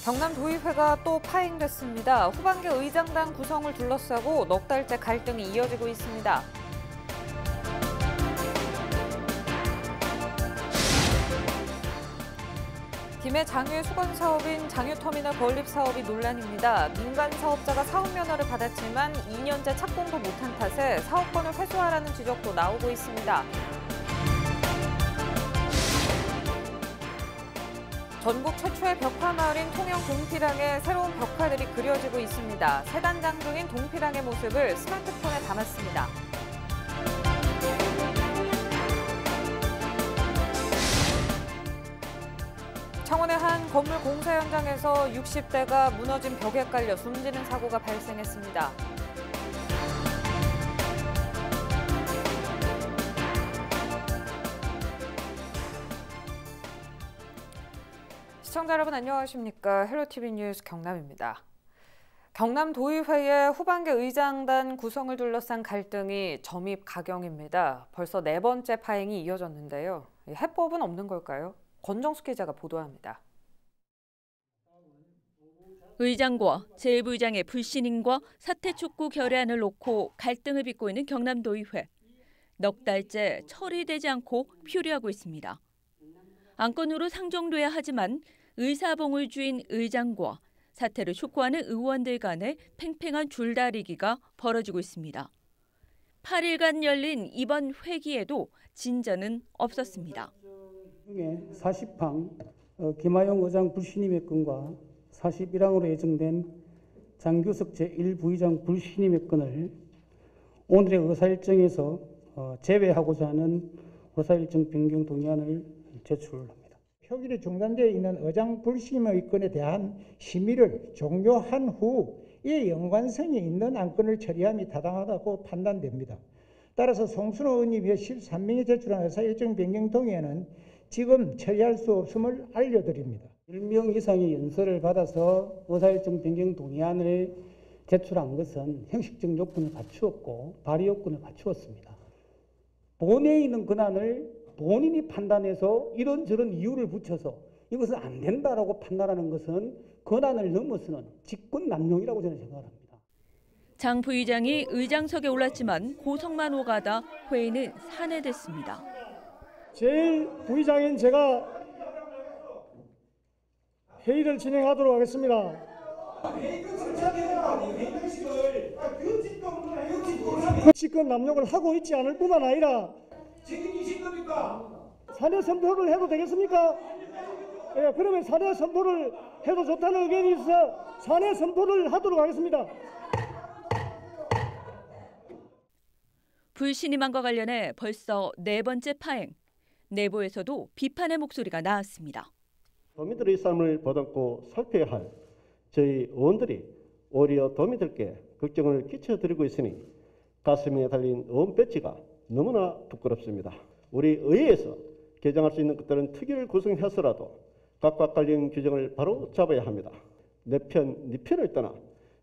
경남 도의회가 또 파행됐습니다. 후반기 의장단 구성을 둘러싸고 넉 달째 갈등이 이어지고 있습니다. 김해 장유의 수건 사업인 장유터미널 건립 사업이 논란입니다. 민간 사업자가 사업 면허를 받았지만 2년째 착공도 못한 탓에 사업권을 회수하라는 지적도 나오고 있습니다. 전국 최초의 벽화 마을인 통영 동피랑에 새로운 벽화들이 그려지고 있습니다. 세단장 중인 동피랑의 모습을 스마트폰에 담았습니다. 창원의 한 건물 공사 현장에서 60대가 무너진 벽에 깔려 숨지는 사고가 발생했습니다. 시청자 여러분 안녕하십니까? 헬로티비 뉴스 경남입니다. 경남도의회의 후반기 의장단 구성을 둘러싼 갈등이 점입 가경입니다. 벌써 네 번째 파행이 이어졌는데요. 해법은 없는 걸까요? 권정숙 기자가 보도합니다. 의장과 제1부의장의 불신임과 사퇴 촉구 결의안을 놓고 갈등을 빚고 있는 경남도의회. 넉 달째 처리되지 않고 표류하고 있습니다. 안건으로 상정돼야 하지만 의사봉을 쥐인 의장과 사퇴를 촉구하는 의원들 간의 팽팽한 줄다리기가 벌어지고 있습니다. 8일간 열린 이번 회기에도 진전은 없었습니다. 중에 40항 김하영 의장 불신임의 건과 41항으로 예정된 장규석 제1부의장 불신임의 건을 오늘의 의사일정에서 제외하고자 하는 의사일정 변경 동의안을 제출합니다. 표결이 중단되어 있는 의장 불신임의 건에 대한 심의를 종료한 후 이에 연관성이 있는 안건을 처리함이 타당하다고 판단됩니다. 따라서 송순호 의원님이 13명이 제출한 의사일정 변경 동의안은 지금 처리할 수 없음을 알려드립니다. 1명 이상의 연설을 받아서 의사일정 변경 동의안을 제출한 것은 형식적 요건을 갖추었고 발의 요건을 갖추었습니다. 본회의에 있는 권한을 본인이 판단해서 이런저런 이유를 붙여서 이것은 안 된다라고 판단하는 것은 권한을 넘어서는 직권 남용이라고 저는 생각합니다. 장 부의장이 의장석에 올랐지만 고성만 오가다 회의는 산회됐습니다. 제1부의장인 제가 회의를 진행하도록 하겠습니다. 직권 남용을 하고 있지 않을 뿐만 아니라 책임지실 겁니까? 사내 선포를 해도 되겠습니까? 예, 그러면 사내 선포를 해도 좋다는 의견이 있어 사내 선포를 하도록 하겠습니다. 불신임안과 관련해 벌써 네 번째 파행. 내부에서도 비판의 목소리가 나왔습니다. 도민들의 삶을 보듬고 살펴야 할 저희 의원들이 오히려 도민들께 걱정을 끼쳐드리고 있으니 가슴에 달린 의원 배지가 너무나 부끄럽습니다. 우리 의회에서 개정할 수 있는 것들은 특위를 구성해서라도 각각 관련 규정을 바로 잡아야 합니다. 내 편, 네 편을 떠나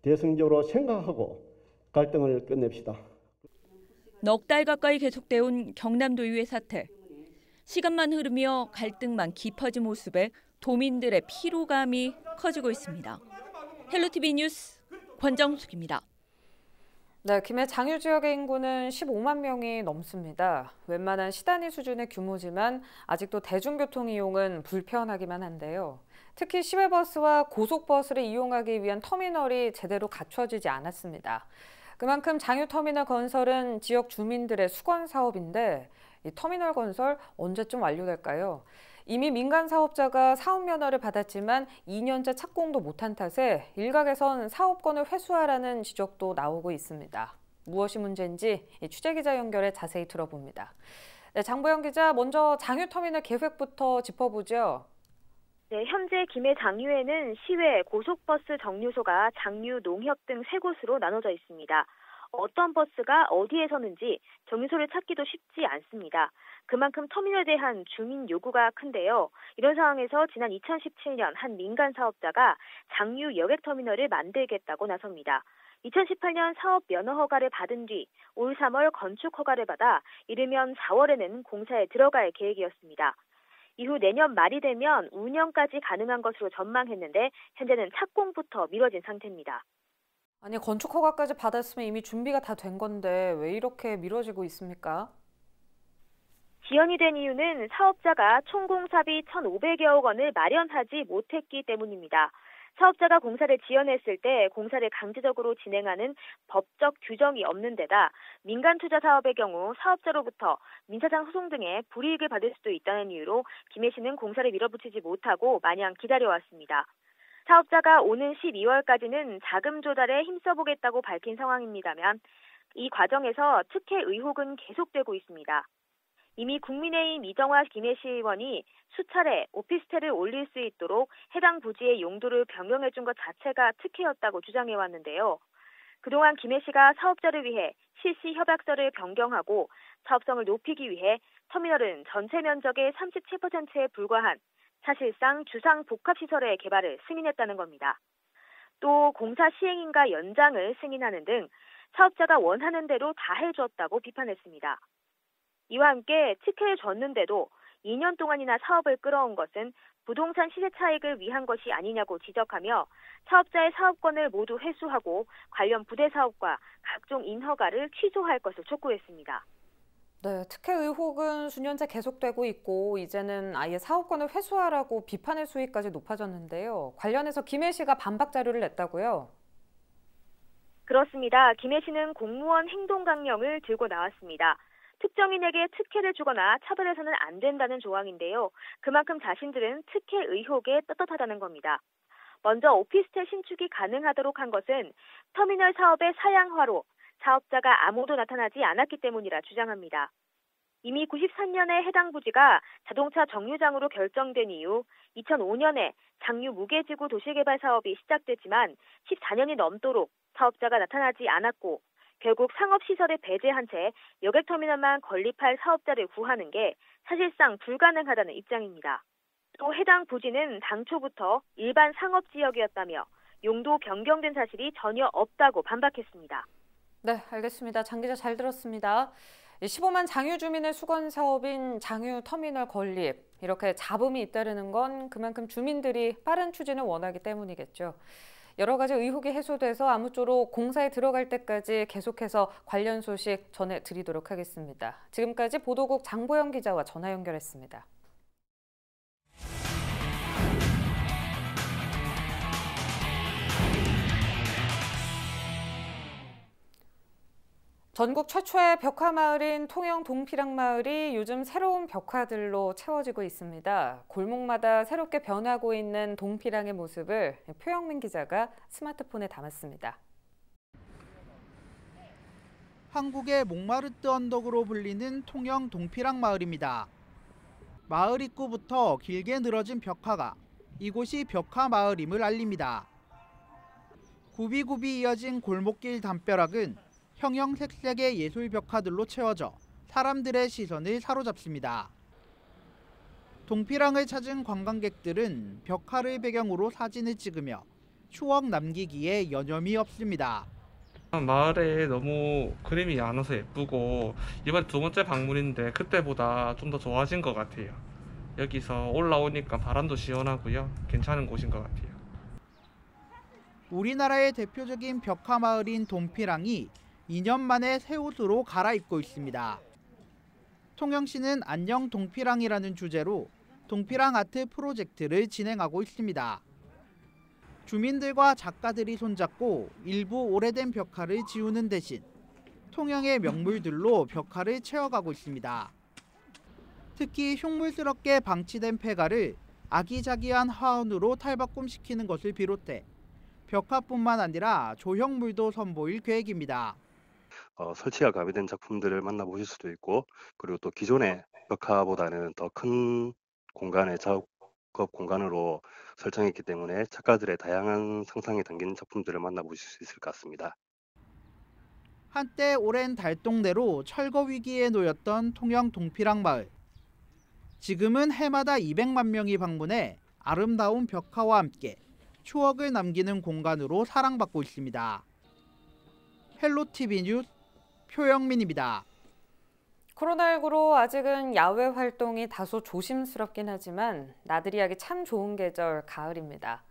대승적으로 생각하고 갈등을 끝냅시다. 넉 달 가까이 계속돼 온 경남도의회 사태. 시간만 흐르며 갈등만 깊어진 모습에 도민들의 피로감이 커지고 있습니다. 헬로티비 뉴스 권정숙입니다. 네, 김해 장유 지역의 인구는 15만 명이 넘습니다. 웬만한 시단위 수준의 규모지만 아직도 대중교통 이용은 불편하기만 한데요. 특히 시외버스와 고속버스를 이용하기 위한 터미널이 제대로 갖춰지지 않았습니다. 그만큼 장유터미널 건설은 지역 주민들의 수건 사업인데 이 터미널 건설 언제쯤 완료될까요? 이미 민간 사업자가 사업 면허를 받았지만 2년째 착공도 못한 탓에 일각에선 사업권을 회수하라는 지적도 나오고 있습니다. 무엇이 문제인지 취재기자 연결해 자세히 들어봅니다. 네, 장보영 기자, 먼저 장유터미널 계획부터 짚어보죠. 네, 현재 김해 장유에는 시외, 고속버스 정류소가 장유, 농협 등 세 곳으로 나눠져 있습니다. 어떤 버스가 어디에 서는지 정류소를 찾기도 쉽지 않습니다. 그만큼 터미널에 대한 주민 요구가 큰데요. 이런 상황에서 지난 2017년 한 민간 사업자가 장유 여객터미널을 만들겠다고 나섭니다. 2018년 사업 면허 허가를 받은 뒤 올 3월 건축 허가를 받아 이르면 4월에는 공사에 들어갈 계획이었습니다. 이후 내년 말이 되면 운영까지 가능한 것으로 전망했는데 현재는 착공부터 미뤄진 상태입니다. 아니, 건축 허가까지 받았으면 이미 준비가 다 된 건데 왜 이렇게 미뤄지고 있습니까? 지연이 된 이유는 사업자가 총 공사비 1,500여억 원을 마련하지 못했기 때문입니다. 사업자가 공사를 지연했을 때 공사를 강제적으로 진행하는 법적 규정이 없는 데다 민간 투자 사업의 경우 사업자로부터 민사상 소송 등의 불이익을 받을 수도 있다는 이유로 김해시는 공사를 밀어붙이지 못하고 마냥 기다려왔습니다. 사업자가 오는 12월까지는 자금 조달에 힘써보겠다고 밝힌 상황입니다만 이 과정에서 특혜 의혹은 계속되고 있습니다. 이미 국민의힘 이정화 김해시 의원이 수차례 오피스텔을 올릴 수 있도록 해당 부지의 용도를 변경해준 것 자체가 특혜였다고 주장해왔는데요. 그동안 김해시가 사업자를 위해 실시 협약서를 변경하고 사업성을 높이기 위해 터미널은 전체 면적의 37%에 불과한 사실상 주상 복합시설의 개발을 승인했다는 겁니다. 또 공사 시행인가 연장을 승인하는 등 사업자가 원하는 대로 다 해줬다고 비판했습니다. 이와 함께 특혜를 줬는데도 2년 동안이나 사업을 끌어온 것은 부동산 시세 차익을 위한 것이 아니냐고 지적하며 사업자의 사업권을 모두 회수하고 관련 부대 사업과 각종 인허가를 취소할 것을 촉구했습니다. 네, 특혜 의혹은 수년째 계속되고 있고 이제는 아예 사업권을 회수하라고 비판의 수위까지 높아졌는데요. 관련해서 김해시가 반박 자료를 냈다고요? 그렇습니다. 김해시는 공무원 행동강령을 들고 나왔습니다. 특정인에게 특혜를 주거나 차별해서는 안 된다는 조항인데요. 그만큼 자신들은 특혜 의혹에 떳떳하다는 겁니다. 먼저 오피스텔 신축이 가능하도록 한 것은 터미널 사업의 사양화로 사업자가 아무도 나타나지 않았기 때문이라 주장합니다. 이미 93년에 해당 부지가 자동차 정류장으로 결정된 이후 2005년에 장유 무게지구 도시개발 사업이 시작됐지만 14년이 넘도록 사업자가 나타나지 않았고 결국 상업시설에 배제한 채 여객터미널만 건립할 사업자를 구하는 게 사실상 불가능하다는 입장입니다. 또 해당 부지는 당초부터 일반 상업지역이었다며 용도 변경된 사실이 전혀 없다고 반박했습니다. 네, 알겠습니다. 장 기자 잘 들었습니다. 15만 장유 주민의 수건 사업인 장유 터미널 건립. 이렇게 잡음이 잇따르는 건 그만큼 주민들이 빠른 추진을 원하기 때문이겠죠. 여러 가지 의혹이 해소돼서 아무쪼록 공사에 들어갈 때까지 계속해서 관련 소식 전해드리도록 하겠습니다. 지금까지 보도국 장보영 기자와 전화 연결했습니다. 전국 최초의 벽화마을인 통영 동피랑마을이 요즘 새로운 벽화들로 채워지고 있습니다. 골목마다 새롭게 변하고 있는 동피랑의 모습을 표영민 기자가 스마트폰에 담았습니다. 한국의 몽마르트 언덕으로 불리는 통영 동피랑마을입니다. 마을 입구부터 길게 늘어진 벽화가 이곳이 벽화마을임을 알립니다. 굽이굽이 이어진 골목길 담벼락은 형형색색의 예술 벽화들로 채워져 사람들의 시선을 사로잡습니다. 동피랑을 찾은 관광객들은 벽화를 배경으로 사진을 찍으며 추억 남기기에 여념이 없습니다. 마을에 너무 그림이 안 와서 예쁘고 이번 두 번째 방문인데 그때보다 좀 더 좋아진 것 같아요. 여기서 올라오니까 바람도 시원하고요. 괜찮은 곳인 것 같아요. 우리나라의 대표적인 벽화 마을인 동피랑이 2년 만에 새 옷으로 갈아입고 있습니다. 통영시는 안녕 동피랑이라는 주제로 동피랑 아트 프로젝트를 진행하고 있습니다. 주민들과 작가들이 손잡고 일부 오래된 벽화를 지우는 대신 통영의 명물들로 벽화를 채워가고 있습니다. 특히 흉물스럽게 방치된 폐가를 아기자기한 화원으로 탈바꿈시키는 것을 비롯해 벽화뿐만 아니라 조형물도 선보일 계획입니다. 설치가 가미된 작품들을 만나보실 수도 있고, 그리고 또 기존의 벽화보다는 더 큰 공간의 작업 공간으로 설정했기 때문에 작가들의 다양한 상상이 담긴 작품들을 만나보실 수 있을 것 같습니다. 한때 오랜 달동네로 철거 위기에 놓였던 통영 동피랑 마을. 지금은 해마다 200만 명이 방문해 아름다운 벽화와 함께 추억을 남기는 공간으로 사랑받고 있습니다. 헬로티비 뉴스 표영민입니다. 코로나19로 아직은 야외 활동이 다소 조심스럽긴 하지만 나들이 하기 참 좋은 계절 가을입니다.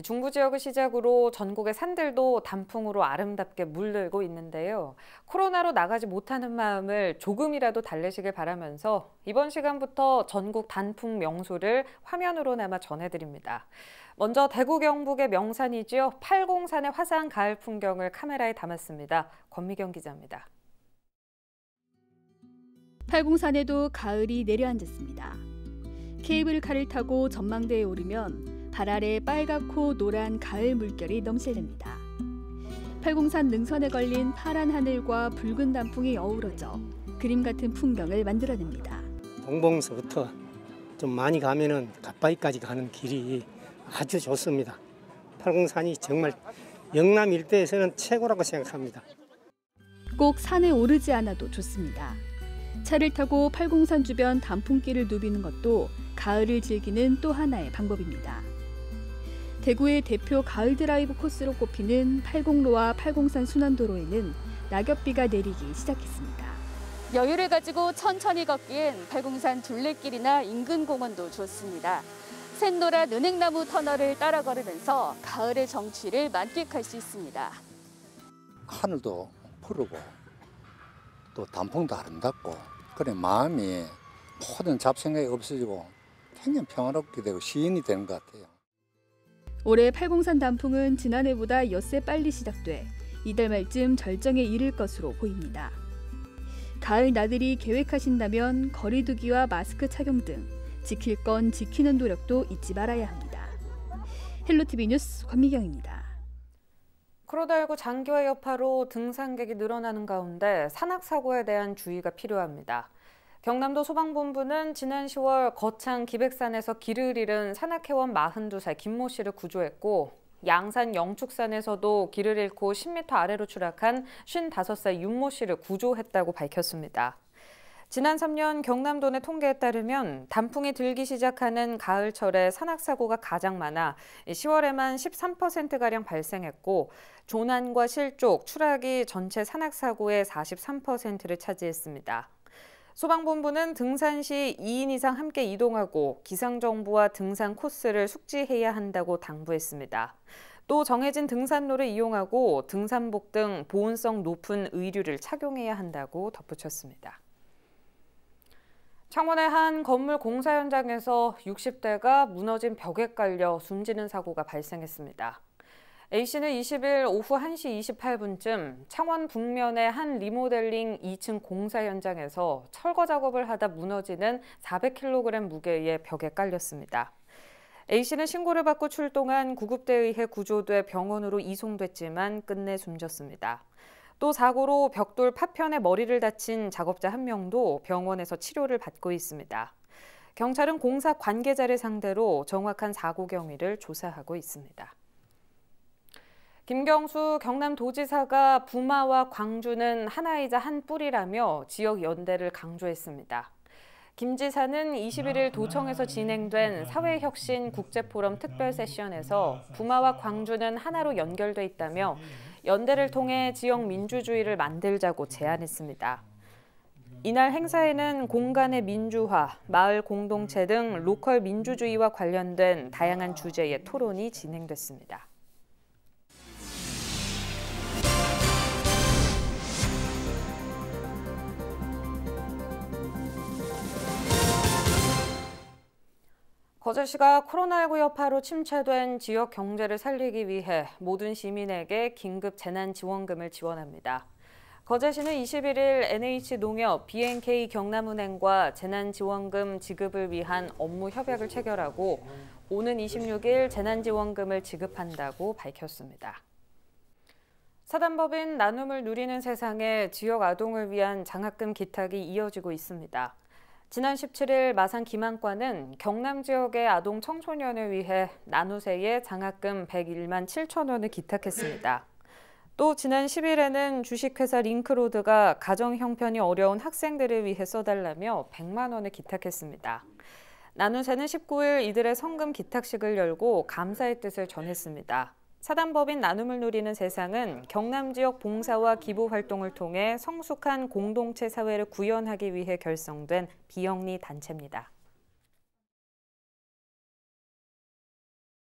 중부 지역을 시작으로 전국의 산들도 단풍으로 아름답게 물들고 있는데요. 코로나로 나가지 못하는 마음을 조금이라도 달래시길 바라면서 이번 시간부터 전국 단풍 명소를 화면으로나마 전해드립니다. 먼저 대구 경북의 명산이죠. 팔공산의 화사한 가을 풍경을 카메라에 담았습니다. 권미경 기자입니다. 팔공산에도 가을이 내려앉았습니다. 케이블카를 타고 전망대에 오르면 발 아래 빨갛고 노란 가을 물결이 넘실립니다. 팔공산 능선에 걸린 파란 하늘과 붉은 단풍이 어우러져 그림 같은 풍경을 만들어냅니다. 동봉서부터 좀 많이 가면은 갓바위까지 가는 길이 아주 좋습니다. 팔공산이 정말 영남 일대에서는 최고라고 생각합니다. 꼭 산에 오르지 않아도 좋습니다. 차를 타고 팔공산 주변 단풍길을 누비는 것도 가을을 즐기는 또 하나의 방법입니다. 대구의 대표 가을 드라이브 코스로 꼽히는 팔공로와 팔공산 순환도로에는 낙엽비가 내리기 시작했습니다. 여유를 가지고 천천히 걷기엔 팔공산 둘레길이나 인근 공원도 좋습니다. 샛노란 은행나무 터널을 따라 걸으면서 가을의 정취를 만끽할 수 있습니다. 하늘도 푸르고 또 단풍도 아름답고 그래 마음이 모든 잡생각이 없어지고 굉장히 평화롭게 되고 시인이 되는 것 같아요. 올해 팔공산 단풍은 지난해보다 엿새 빨리 시작돼 이달 말쯤 절정에 이를 것으로 보입니다. 가을 나들이 계획하신다면 거리 두기와 마스크 착용 등 지킬 건 지키는 노력도 잊지 말아야 합니다. 헬로티비 뉴스 권미경입니다. 코로나19 장기화 여파로 등산객이 늘어나는 가운데 산악사고에 대한 주의가 필요합니다. 경남도 소방본부는 지난 10월 거창 기백산에서 길을 잃은 산악회원 42살 김모 씨를 구조했고 양산 영축산에서도 길을 잃고 10m 아래로 추락한 55살 윤모 씨를 구조했다고 밝혔습니다. 지난 3년 경남도 내 통계에 따르면 단풍이 들기 시작하는 가을철에 산악사고가 가장 많아 10월에만 13%가량 발생했고 조난과 실족, 추락이 전체 산악사고의 43%를 차지했습니다. 소방본부는 등산 시 2인 이상 함께 이동하고 기상정보와 등산 코스를 숙지해야 한다고 당부했습니다. 또 정해진 등산로를 이용하고 등산복 등 보온성 높은 의류를 착용해야 한다고 덧붙였습니다. 창원의 한 건물 공사 현장에서 60대가 무너진 벽에 깔려 숨지는 사고가 발생했습니다. A씨는 20일 오후 1시 28분쯤 창원 북면의 한 리모델링 2층 공사 현장에서 철거 작업을 하다 무너지는 400kg 무게의 벽에 깔렸습니다. A씨는 신고를 받고 출동한 구급대에 의해 구조돼 병원으로 이송됐지만 끝내 숨졌습니다. 또 사고로 벽돌 파편에 머리를 다친 작업자 1명도 병원에서 치료를 받고 있습니다. 경찰은 공사 관계자를 상대로 정확한 사고 경위를 조사하고 있습니다. 김경수 경남도지사가 부마와 광주는 하나이자 한 뿌리라며 지역 연대를 강조했습니다. 김 지사는 21일 도청에서 진행된 사회혁신 국제포럼 특별 세션에서 부마와 광주는 하나로 연결돼 있다며 연대를 통해 지역 민주주의를 만들자고 제안했습니다. 이날 행사에는 공간의 민주화, 마을 공동체 등 로컬 민주주의와 관련된 다양한 주제의 토론이 진행됐습니다. 거제시가 코로나19 여파로 침체된 지역 경제를 살리기 위해 모든 시민에게 긴급 재난지원금을 지원합니다. 거제시는 21일 NH농협, B&K 경남은행과 재난지원금 지급을 위한 업무 협약을 체결하고 오는 26일 재난지원금을 지급한다고 밝혔습니다. 사단법인 나눔을 누리는 세상에 지역 아동을 위한 장학금 기탁이 이어지고 있습니다. 지난 17일 마산 기만과는 경남 지역의 아동 청소년을 위해 나누세에 장학금 101만 7천 원을 기탁했습니다. 또 지난 10일에는 주식회사 링크로드가 가정 형편이 어려운 학생들을 위해 써달라며 100만 원을 기탁했습니다. 나누세는 19일 이들의 성금 기탁식을 열고 감사의 뜻을 전했습니다. 사단법인 나눔을 누리는 세상은 경남 지역 봉사와 기부 활동을 통해 성숙한 공동체 사회를 구현하기 위해 결성된 비영리 단체입니다.